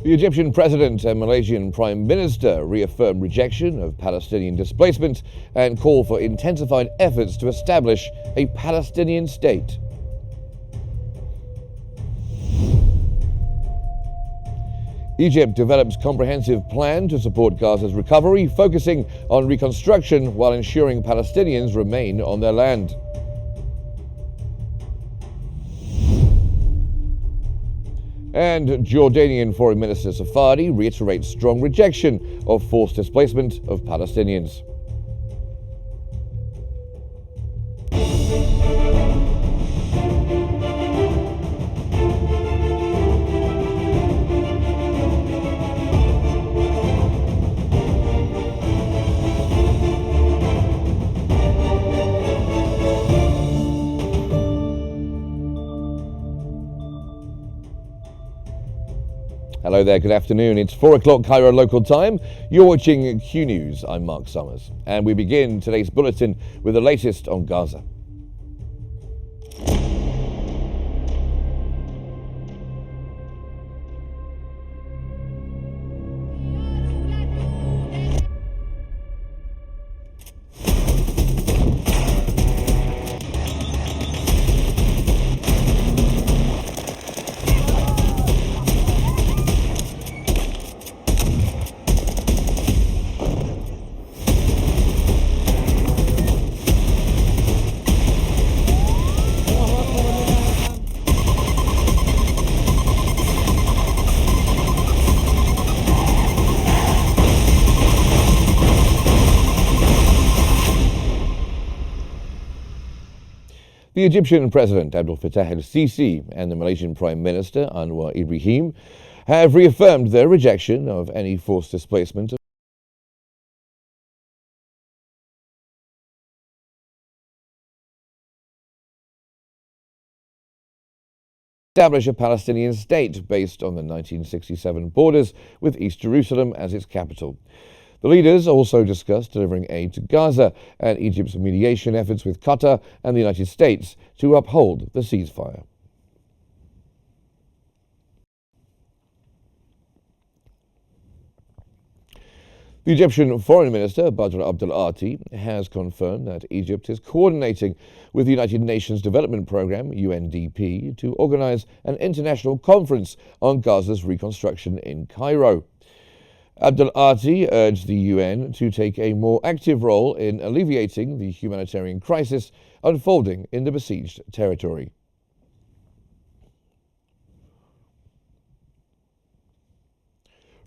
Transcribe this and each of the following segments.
The Egyptian president and Malaysian prime minister reaffirmed rejection of Palestinian displacement and call for intensified efforts to establish a Palestinian state. Egypt develops comprehensive plan to support Gaza's recovery, focusing on reconstruction while ensuring Palestinians remain on their land. And Jordanian Foreign Minister Safadi reiterates strong rejection of forced displacement of Palestinians. Hello there, good afternoon. It's 4 o'clock Cairo local time. You're watching Q News. I'm Mark Summers. And we begin today's bulletin with the latest on Gaza. The Egyptian President Abdel Fattah el-Sisi and the Malaysian Prime Minister Anwar Ibrahim have reaffirmed their rejection of any forced displacement of establish a Palestinian state based on the 1967 borders with East Jerusalem as its capital. The leaders also discussed delivering aid to Gaza and Egypt's mediation efforts with Qatar and the United States to uphold the ceasefire. The Egyptian Foreign Minister Badr Abdel Ati has confirmed that Egypt is coordinating with the United Nations Development Programme, UNDP, to organize an international conference on Gaza's reconstruction in Cairo. Abdel Ati urged the UN to take a more active role in alleviating the humanitarian crisis unfolding in the besieged territory.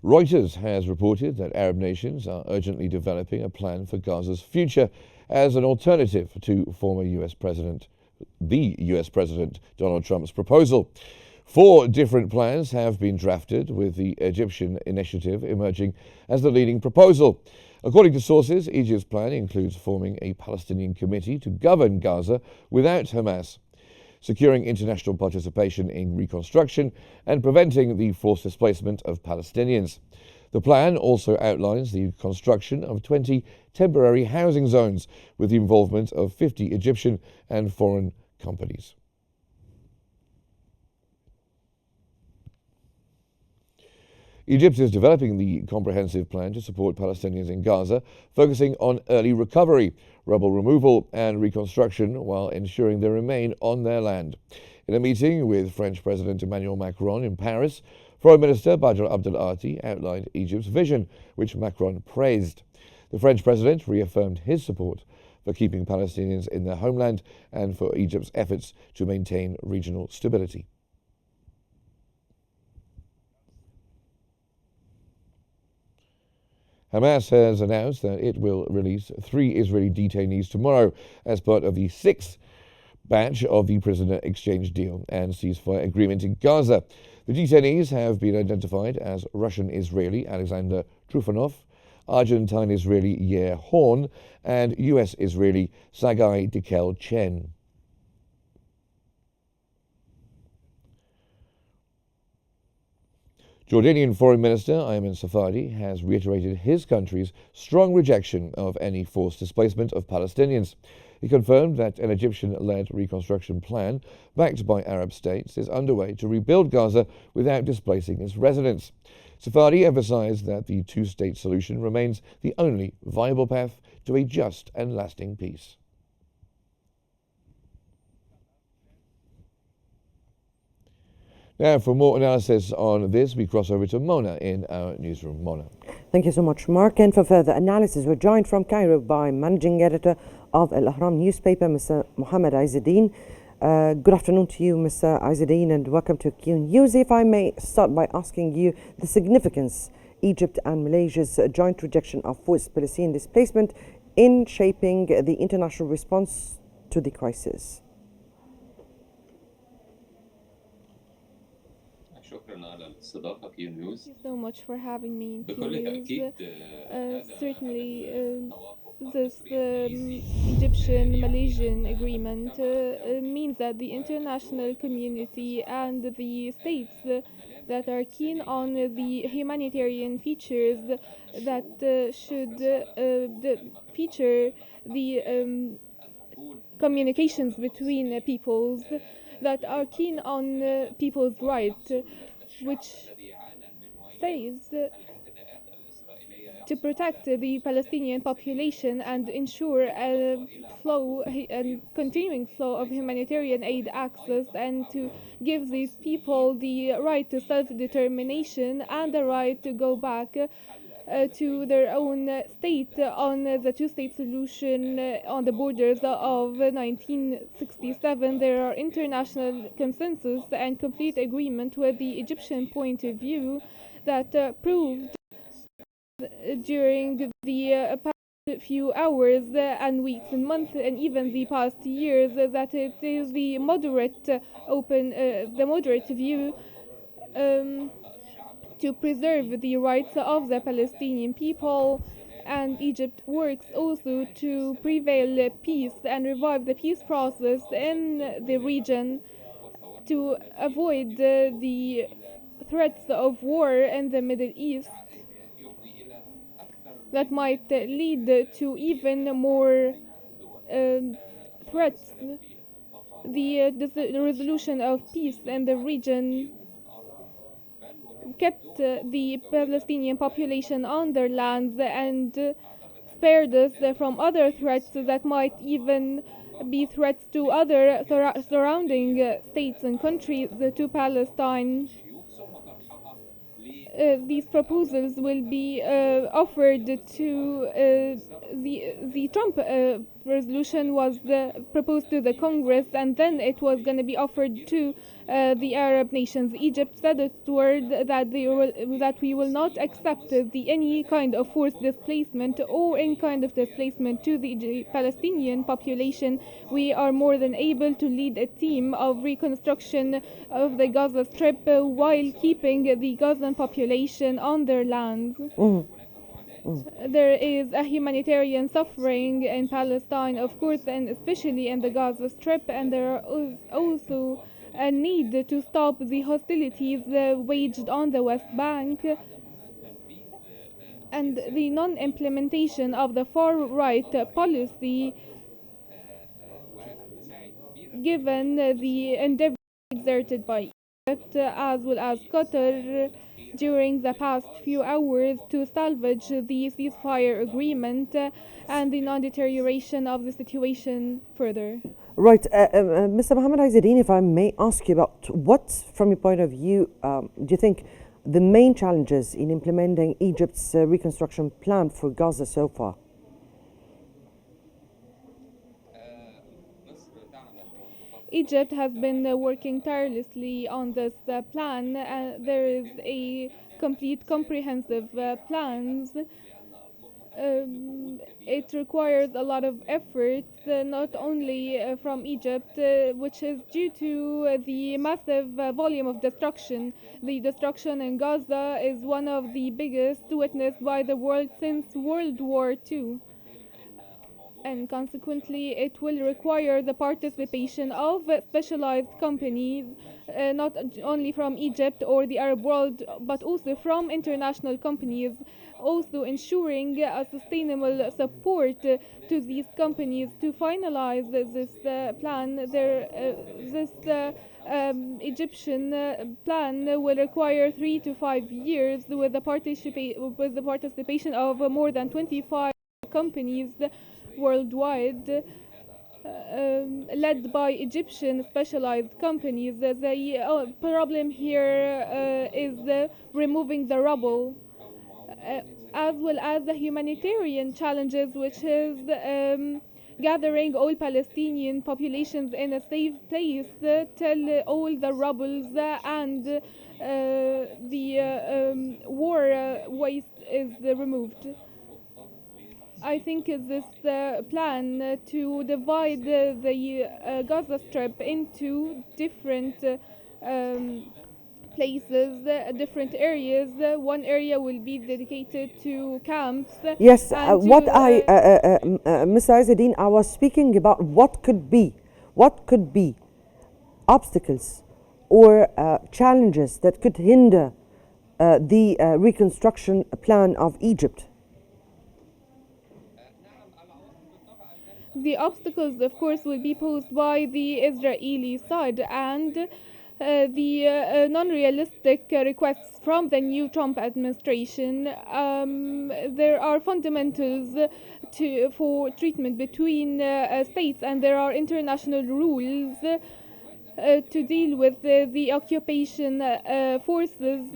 Reuters has reported that Arab nations are urgently developing a plan for Gaza's future as an alternative to the US President Donald Trump's proposal. 4 different plans have been drafted, with the Egyptian initiative emerging as the leading proposal. According to sources, Egypt's plan includes forming a Palestinian committee to govern Gaza without Hamas, securing international participation in reconstruction, and preventing the forced displacement of Palestinians. The plan also outlines the construction of 20 temporary housing zones with the involvement of 50 Egyptian and foreign companies. Egypt is developing the comprehensive plan to support Palestinians in Gaza, focusing on early recovery, rebel removal, and reconstruction while ensuring they remain on their land. In a meeting with French President Emmanuel Macron in Paris, Foreign Minister Badr Abdel Ati outlined Egypt's vision, which Macron praised. The French president reaffirmed his support for keeping Palestinians in their homeland and for Egypt's efforts to maintain regional stability. Hamas has announced that it will release 3 Israeli detainees tomorrow as part of the 6th batch of the prisoner exchange deal and ceasefire agreement in Gaza. The detainees have been identified as Russian-Israeli Alexander Trufanov, Argentine-Israeli Yair Horn, and U.S.-Israeli Sagai Dekel Chen. Jordanian Foreign Minister Ayman Safadi has reiterated his country's strong rejection of any forced displacement of Palestinians. He confirmed that an Egyptian-led reconstruction plan, backed by Arab states, is underway to rebuild Gaza without displacing its residents. Safadi emphasized that the two-state solution remains the only viable path to a just and lasting peace. Now, for more analysis on this, we cross over to Mona in our newsroom. Mona. Thank you so much, Mark. And for further analysis, we're joined from Cairo by managing editor of Al Ahram newspaper, Mr. Mohammed Izzeddin. Good afternoon to you, Mr. Izzeddin, and welcome to Qnews. If I may start by asking you the significance Egypt and Malaysia's joint rejection of forced Palestinian displacement in shaping the international response to the crisis. Thank you so much for having me in Qnews. Certainly, this Egyptian-Malaysian agreement means that the international community and the states that are keen on the humanitarian features that should feature the communications between peoples, that are keen on people's rights, which says to protect the Palestinian population and ensure a continuing flow of humanitarian aid access, and to give these people the right to self-determination and the right to go back to their own state on the two-state solution on the borders of 1967. There are international consensus and complete agreement with the Egyptian point of view that proved during the past few hours and weeks and months and even the past years that it is the moderate view to preserve the rights of the Palestinian people, and Egypt works also to prevail peace and revive the peace process in the region to avoid the threats of war in the Middle East that might lead to even more threats. The resolution of peace in the region kept the Palestinian population on their lands and spared us from other threats that might even be threats to other surrounding states and countries to Palestine. These proposals will be offered to the Trump resolution was proposed to the Congress, and then it was going to be offered to the Arab nations. Egypt said its word that we will not accept any kind of forced displacement or any kind of displacement to the Palestinian population. We are more than able to lead a team of reconstruction of the Gaza Strip while keeping the Gazan population on their lands. There is a humanitarian suffering in Palestine, of course, and especially in the Gaza Strip, and there is also a need to stop the hostilities waged on the West Bank, and the non-implementation of the far-right policy, given the endeavor exerted by Egypt as well as Qatar during the past few hours to salvage the ceasefire agreement and the non-deterioration of the situation further. Right, Mr. Mohammed Izzeddin, if I may ask you about what, from your point of view, do you think the main challenges in implementing Egypt's reconstruction plan for Gaza so far? Egypt has been working tirelessly on this plan. There is a complete comprehensive plans. It requires a lot of efforts, not only from Egypt, which is due to the massive volume of destruction. The destruction in Gaza is one of the biggest witnessed by the world since World War II. And consequently, it will require the participation of specialized companies, not only from Egypt or the Arab world, but also from international companies also ensuring a sustainable support to these companies to finalize this plan. This Egyptian plan will require 3 to 5 years with the participation of more than 25 companies worldwide, led by Egyptian specialized companies. The problem here is removing the rubble, as well as the humanitarian challenges, which is gathering all Palestinian populations in a safe place till all the rubbles and the war waste is removed. I think this plan to divide the Gaza Strip into different places, different areas. One area will be dedicated to camps. Yes, and what to, Ms. Aizadeen, I was speaking about what could be obstacles or challenges that could hinder the reconstruction plan of Egypt. The obstacles, of course, will be posed by the Israeli side and the non-realistic requests from the new Trump administration. There are fundamentals for treatment between states, and there are international rules to deal with the occupation forces.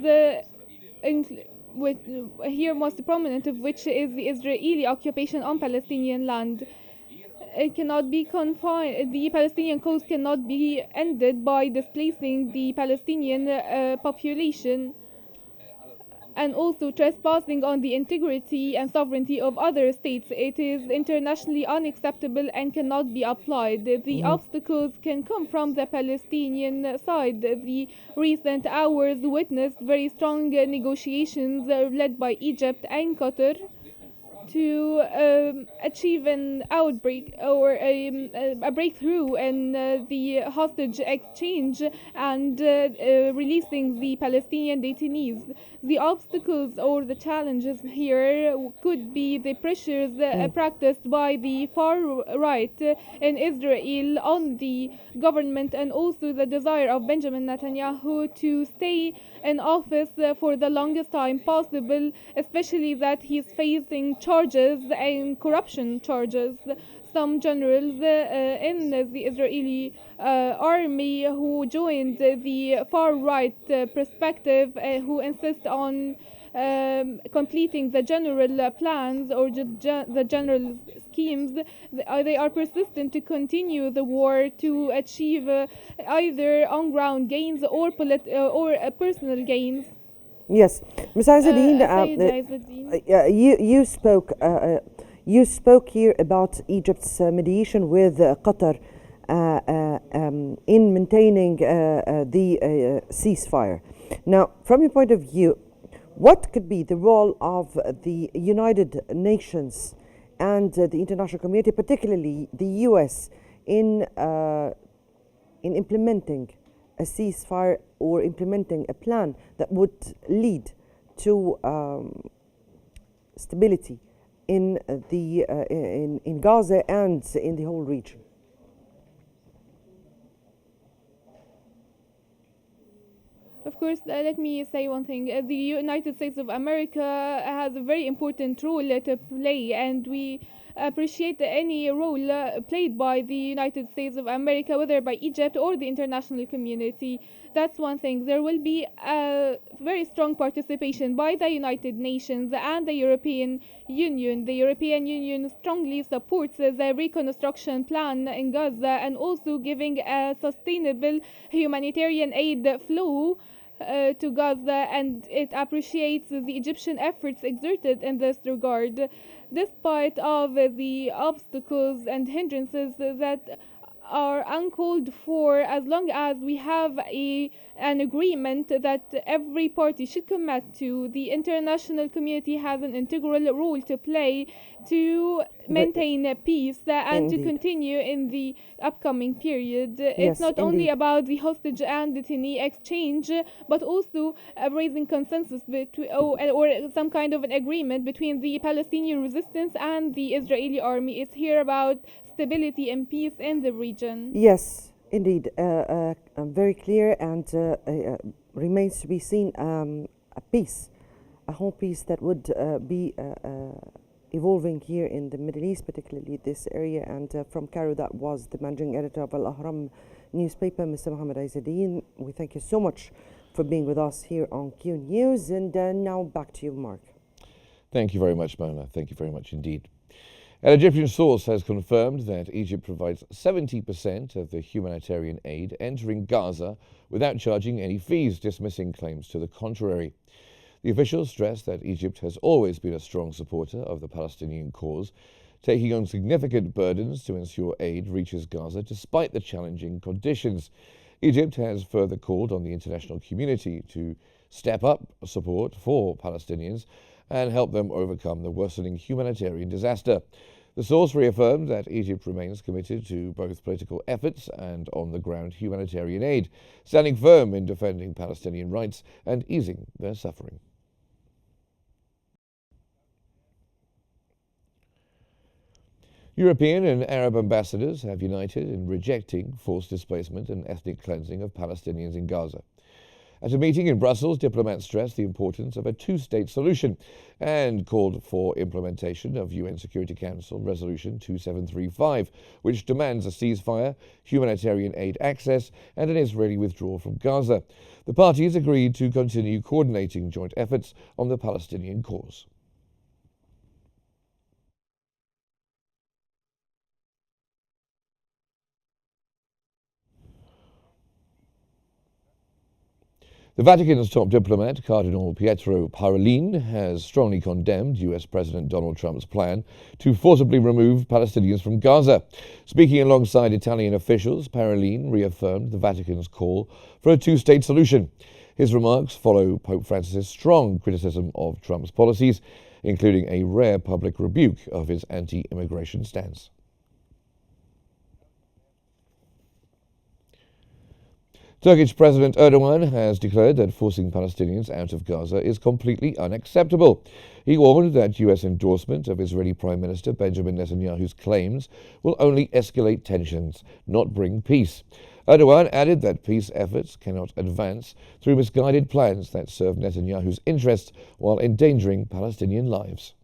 With, here most prominent of which is the Israeli occupation on Palestinian land. It cannot be confined. The Palestinian cause cannot be ended by displacing the Palestinian population, and also trespassing on the integrity and sovereignty of other states. It is internationally unacceptable and cannot be applied. The obstacles can come from the Palestinian side. The recent hours witnessed very strong negotiations led by Egypt and Qatar to achieve an outbreak or a breakthrough in the hostage exchange and releasing the Palestinian detainees. The obstacles or the challenges here could be the pressures practiced by the far right in Israel on the government, and also the desire of Benjamin Netanyahu to stay in office for the longest time possible, especially that he's facing charges and corruption charges. Some generals in the Israeli army who joined the far right perspective, who insist on completing the general plans or the general schemes, they are persistent to continue the war to achieve either on-ground gains or personal gains. Yes, Ms. Aizadeen, you spoke here about Egypt's mediation with Qatar in maintaining the ceasefire. Now, from your point of view, what could be the role of the United Nations and the international community, particularly the US, in implementing a ceasefire or implementing a plan that would lead to stability in in Gaza and in the whole region? Of course, let me say one thing. The United States of America has a very important role to play, and we appreciate any role played by the United States of America, whether by Egypt or the international community. That's one thing. There will be a very strong participation by the United Nations and the European Union. The European Union strongly supports the reconstruction plan in Gaza, and also giving a sustainable humanitarian aid flow to Gaza, and it appreciates the Egyptian efforts exerted in this regard. Despite of the obstacles and hindrances that are uncalled for as long as we have an agreement that every party should commit to. The international community has an integral role to play to maintain peace and to Indeed. continue in the upcoming period. It's Yes, not only indeed. about the hostage and detainee exchange, but also raising consensus between, or some kind of an agreement between the Palestinian resistance and the Israeli army. It's here about stability and peace in the region. Yes, indeed. Very clear, and remains to be seen a peace, a whole peace that would be evolving here in the Middle East, particularly this area. And from Cairo, that was the managing editor of Al Ahram newspaper, Mr. Mohammed Izzeddin. We thank you so much for being with us here on Q News. And now back to you, Mark. Thank you very much, Mona. Thank you very much indeed. An Egyptian source has confirmed that Egypt provides 70% of the humanitarian aid entering Gaza without charging any fees, dismissing claims to the contrary. The officials stressed that Egypt has always been a strong supporter of the Palestinian cause, taking on significant burdens to ensure aid reaches Gaza despite the challenging conditions. Egypt has further called on the international community to step up support for Palestinians and help them overcome the worsening humanitarian disaster. The source reaffirmed that Egypt remains committed to both political efforts and on-the-ground humanitarian aid, standing firm in defending Palestinian rights and easing their suffering. European and Arab ambassadors have united in rejecting forced displacement and ethnic cleansing of Palestinians in Gaza. At a meeting in Brussels, diplomats stressed the importance of a two-state solution and called for implementation of UN Security Council Resolution 2735, which demands a ceasefire, humanitarian aid access, and an Israeli withdrawal from Gaza. The parties agreed to continue coordinating joint efforts on the Palestinian cause. The Vatican's top diplomat, Cardinal Pietro Parolin, has strongly condemned US President Donald Trump's plan to forcibly remove Palestinians from Gaza. Speaking alongside Italian officials, Parolin reaffirmed the Vatican's call for a two-state solution. His remarks follow Pope Francis's strong criticism of Trump's policies, including a rare public rebuke of his anti-immigration stance. Turkish President Erdogan has declared that forcing Palestinians out of Gaza is completely unacceptable. He warned that US endorsement of Israeli Prime Minister Benjamin Netanyahu's claims will only escalate tensions, not bring peace. Erdogan added that peace efforts cannot advance through misguided plans that serve Netanyahu's interests while endangering Palestinian lives.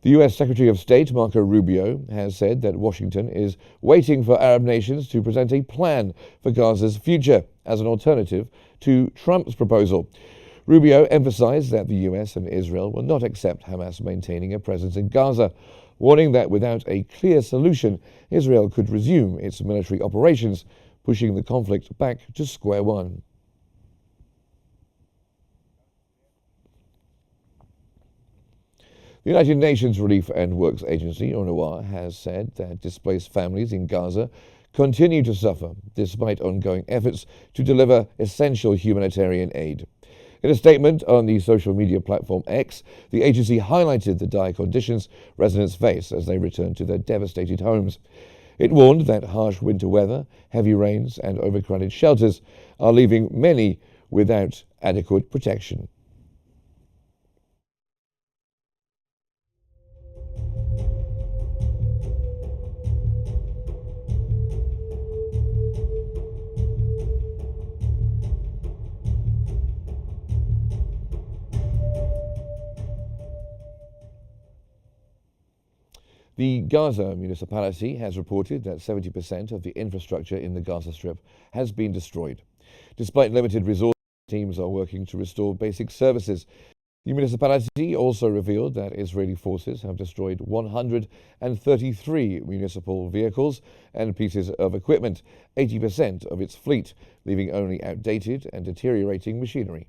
The U.S. Secretary of State, Marco Rubio, has said that Washington is waiting for Arab nations to present a plan for Gaza's future as an alternative to Trump's proposal. Rubio emphasized that the U.S. and Israel will not accept Hamas maintaining a presence in Gaza, warning that without a clear solution, Israel could resume its military operations, pushing the conflict back to square one. The United Nations Relief and Works Agency, UNRWA, has said that displaced families in Gaza continue to suffer despite ongoing efforts to deliver essential humanitarian aid. In a statement on the social media platform X, the agency highlighted the dire conditions residents face as they return to their devastated homes. It warned that harsh winter weather, heavy rains, and overcrowded shelters are leaving many without adequate protection. The Gaza municipality has reported that 70% of the infrastructure in the Gaza Strip has been destroyed. Despite limited resources, teams are working to restore basic services. The municipality also revealed that Israeli forces have destroyed 133 municipal vehicles and pieces of equipment, 80% of its fleet, leaving only outdated and deteriorating machinery.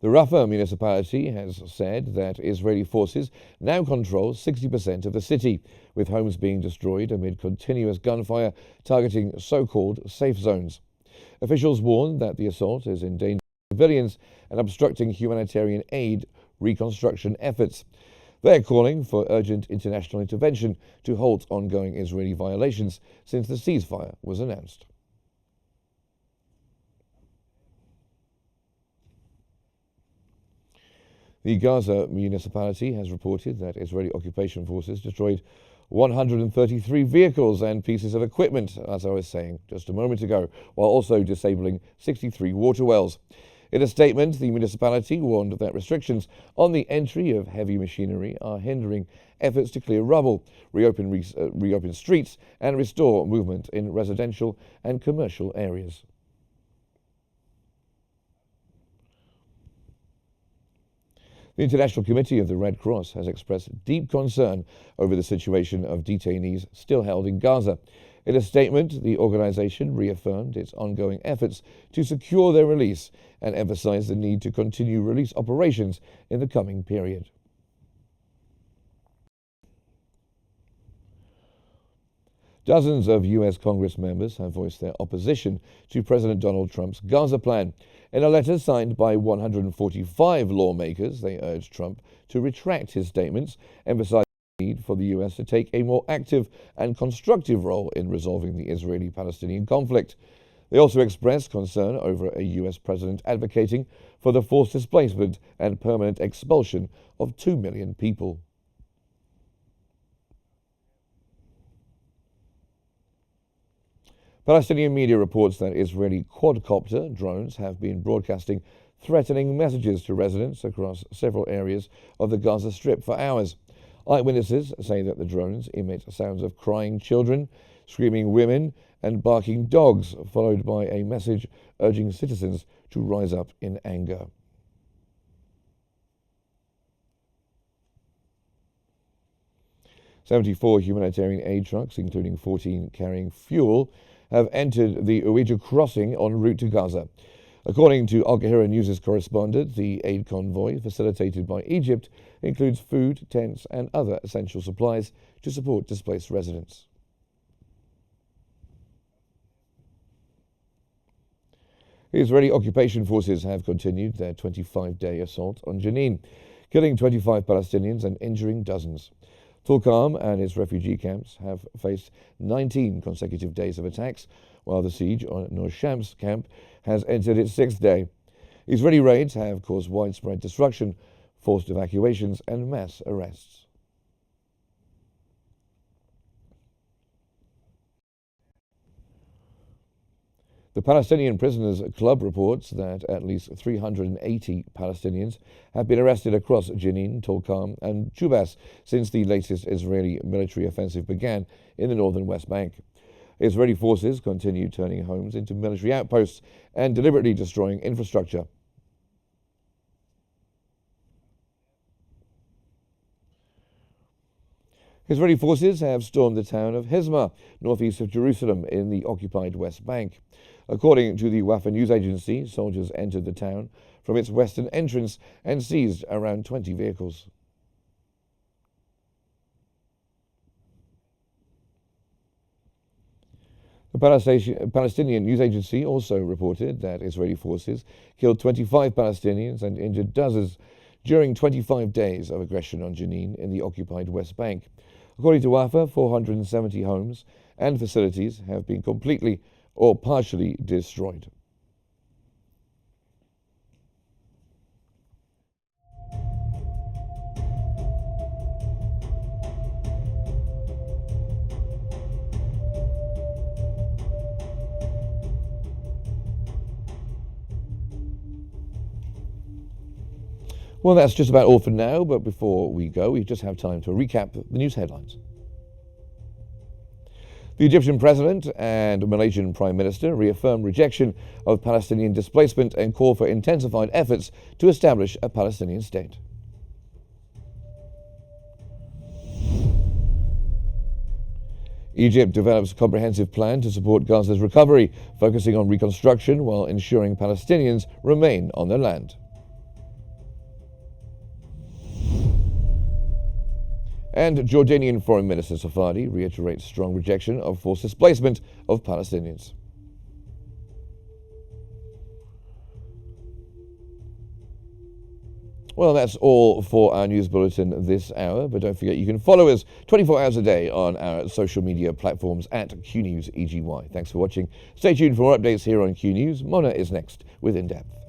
The Rafah municipality has said that Israeli forces now control 60% of the city, with homes being destroyed amid continuous gunfire targeting so-called safe zones. Officials warn that the assault is endangering civilians and obstructing humanitarian aid reconstruction efforts. They're calling for urgent international intervention to halt ongoing Israeli violations since the ceasefire was announced. The Gaza municipality has reported that Israeli occupation forces destroyed 133 vehicles and pieces of equipment, as I was saying just a moment ago, while also disabling 63 water wells. In a statement, the municipality warned that restrictions on the entry of heavy machinery are hindering efforts to clear rubble, reopen streets, and restore movement in residential and commercial areas. The International Committee of the Red Cross has expressed deep concern over the situation of detainees still held in Gaza. In a statement, the organization reaffirmed its ongoing efforts to secure their release and emphasized the need to continue release operations in the coming period. Dozens of U.S. Congress members have voiced their opposition to President Donald Trump's Gaza plan. In a letter signed by 145 lawmakers, they urged Trump to retract his statements, emphasizing the need for the U.S. to take a more active and constructive role in resolving the Israeli-Palestinian conflict. They also expressed concern over a U.S. president advocating for the forced displacement and permanent expulsion of 2 million people. Palestinian media reports that Israeli quadcopter drones have been broadcasting threatening messages to residents across several areas of the Gaza Strip for hours. Eyewitnesses say that the drones emit sounds of crying children, screaming women, and barking dogs, followed by a message urging citizens to rise up in anger. "74 humanitarian aid trucks, including 14 carrying fuel, have entered the Uija crossing en route to Gaza. According to Al Qahira News' correspondent, the aid convoy, facilitated by Egypt, includes food, tents, and other essential supplies to support displaced residents. Israeli occupation forces have continued their 25-day assault on Jenin, killing 25 Palestinians and injuring dozens. Tulkarm and its refugee camps have faced 19 consecutive days of attacks, while the siege on Nur Shams camp has entered its 6th day. Israeli raids have caused widespread destruction, forced evacuations, and mass arrests. The Palestinian Prisoners Club reports that at least 380 Palestinians have been arrested across Jenin, Tulkarm, and Jubas since the latest Israeli military offensive began in the northern West Bank. Israeli forces continue turning homes into military outposts and deliberately destroying infrastructure. Israeli forces have stormed the town of Hizma, northeast of Jerusalem, in the occupied West Bank. According to the Wafa news agency, soldiers entered the town from its western entrance and seized around 20 vehicles. The Palestinian news agency also reported that Israeli forces killed 25 Palestinians and injured dozens during 25 days of aggression on Jenin in the occupied West Bank. According to Wafa, 470 homes and facilities have been completely or partially destroyed. Well, that's just about all for now, but before we go, we just have time to recap the news headlines. The Egyptian president and Malaysian prime minister reaffirmed rejection of Palestinian displacement and call for intensified efforts to establish a Palestinian state. Egypt develops a comprehensive plan to support Gaza's recovery, focusing on reconstruction while ensuring Palestinians remain on their land. And Jordanian Foreign Minister Safadi reiterates strong rejection of forced displacement of Palestinians. Well, that's all for our news bulletin this hour, but don't forget you can follow us 24 hours a day on our social media platforms at QNews EGY. Thanks for watching. Stay tuned for more updates here on Q News. Mona is next with In Depth.